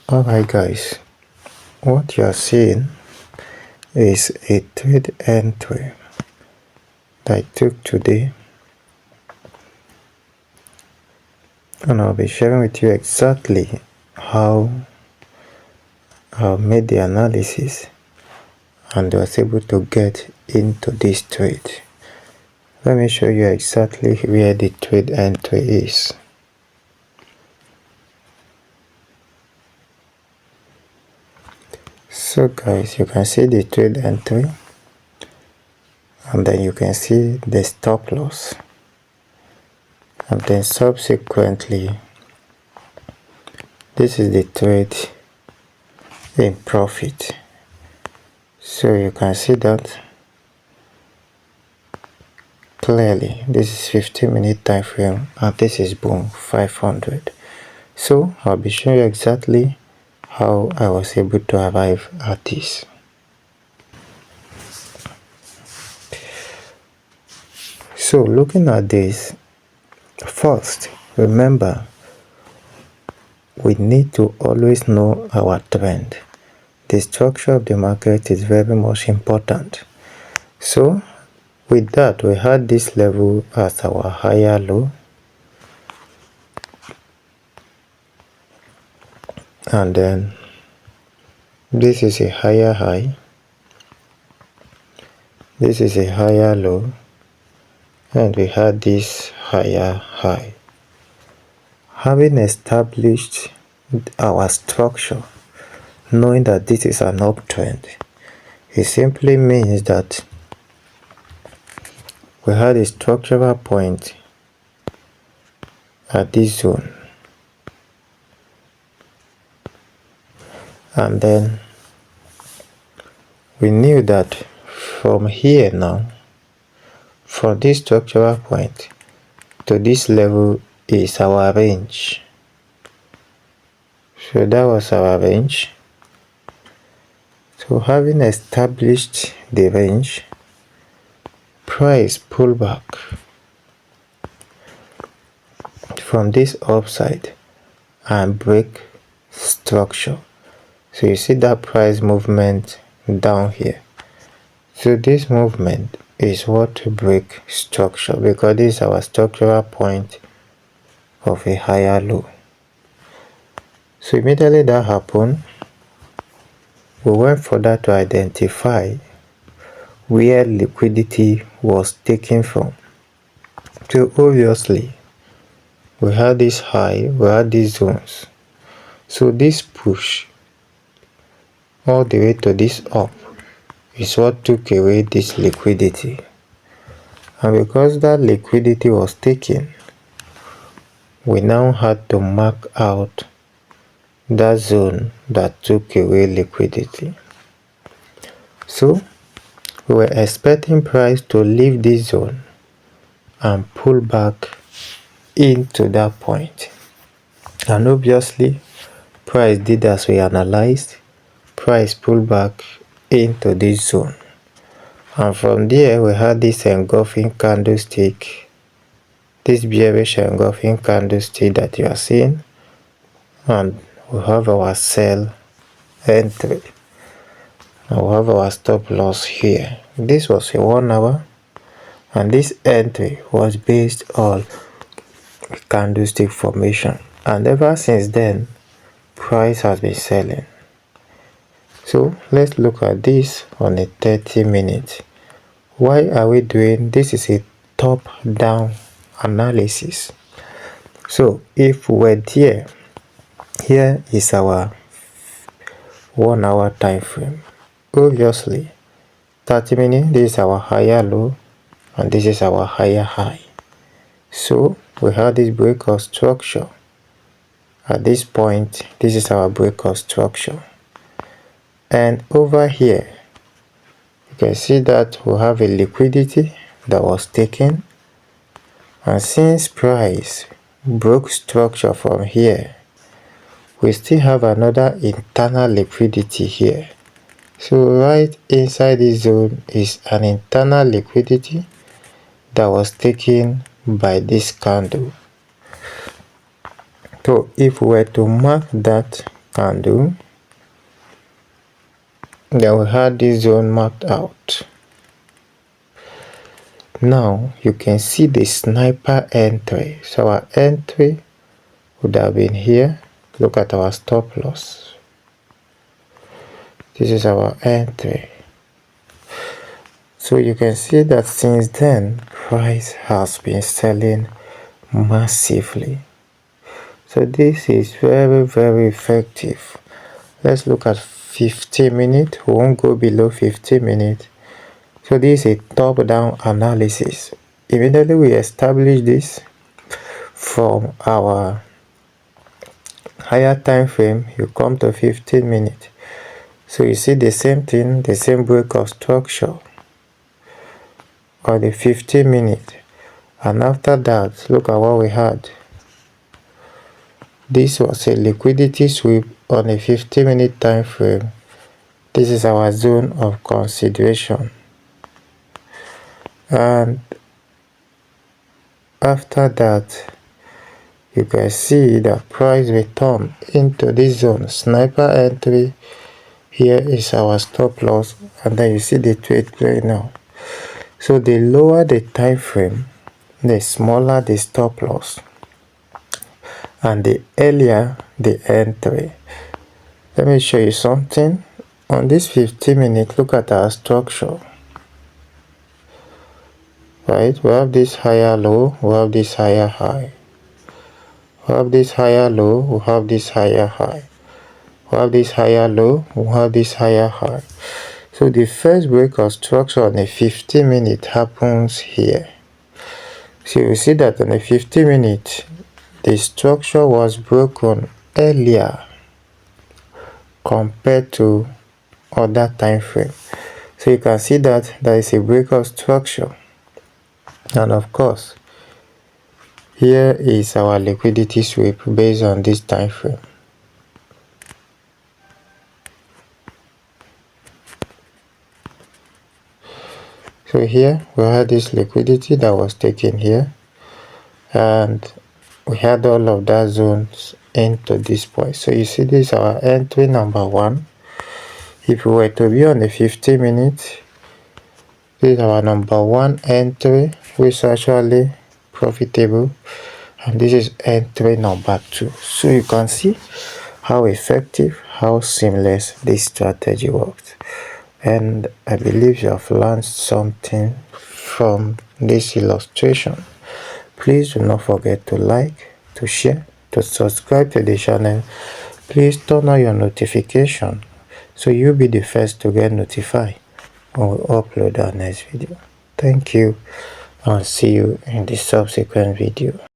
Alright guys, what you are seeing is a trade entry that I took today, and I'll be sharing with you exactly how I made the analysis and was able to get into this trade. Let me show you exactly where the trade entry is. So guys, you can see the trade entry, and then you can see the stop loss, and then subsequently this is the trade in profit. So you can see that clearly. This is 15-minute time frame, and this is boom 500. So I'll be showing you exactly how I was able to arrive at this. So looking at this, first remember we need to always know our trend. The structure of the market is very much important. So with that, we had this level as our higher low, and then this is a higher high, this is a higher low, and we had this higher high. Having established our structure, knowing that this is an uptrend, it simply means that we had a structural point at this zone, and then we knew that from here now, from this structural point to this level is our range. So that was our range. So having established the range, price pull back from this upside and break structure. So you see that price movement down here. So this movement is what to break structure, because this is our structural point of a higher low. So immediately that happened, we went further to identify where liquidity was taken from. So obviously we had this high, we had these zones. So this push all the way to this up is what took away this liquidity. And because that liquidity was taken, we now had to mark out that zone that took away liquidity. So we were expecting price to leave this zone and pull back into that point. And obviously price did as we analyzed. Price pulled back into this zone, and from there we had this engulfing candlestick, this bearish engulfing candlestick that you are seeing, and we have our sell entry, and we have our stop loss here. This was a 1 hour, and this entry was based on candlestick formation, and ever since then price has been selling. So let's look at this on a 30-minute. Why are we doing this? Is a top-down analysis. So if we're there, here is our 1 hour time frame. Obviously 30 minutes, this is our higher low, and this is our higher high. So we have this break of structure. At this point, this is our break of structure. And over here, you can see that we have a liquidity that was taken. And since price broke structure from here, we still have another internal liquidity here. So right inside this zone is an internal liquidity that was taken by this candle. So if we were to mark that undo. Then we had this zone marked out. Now you can see the sniper entry. So our entry would have been here. Look at our stop loss. This is our entry. So you can see that since then price has been selling massively. So this is very effective. Let's look at 50 minutes. We won't go below 50 minutes. So this is a top-down analysis. Immediately we establish this from our higher time frame, you come to 15 minutes. So you see the same thing, the same break of structure on the 15 minutes. And after that, look at what we had. This was a liquidity sweep on a 50-minute time frame. This is our zone of consideration. And after that, you can see that price return into this zone. Sniper entry. Here is our stop loss, and then you see the trade playing now. So the lower the time frame, the smaller the stop loss, and the earlier the entry. Let me show you something. On this 15 minutes, look at our structure. Right, we have this higher low, we have this higher high. We have this higher low, we have this higher high. We have this higher low, we have this higher high. So the first break of structure on a 15 minute happens here. So you see that on a 50 minute, the structure was broken earlier compared to other time frame. So you can see that there is a break of structure. And of course, here is our liquidity sweep based on this time frame. So here we had this liquidity that was taken here, and we had all of that zones into this point. So you see this is our entry number 1. If we were to be on the 50 minutes, this is our number 1 entry, which is actually profitable, and this is entry number 2. So you can see how effective, how seamless this strategy works. And I believe you have learned something from this illustration. Please do not forget to like, to share, to subscribe to the channel. Please turn on your notification so you'll be the first to get notified when we upload our next video. Thank you, and see you in the subsequent video.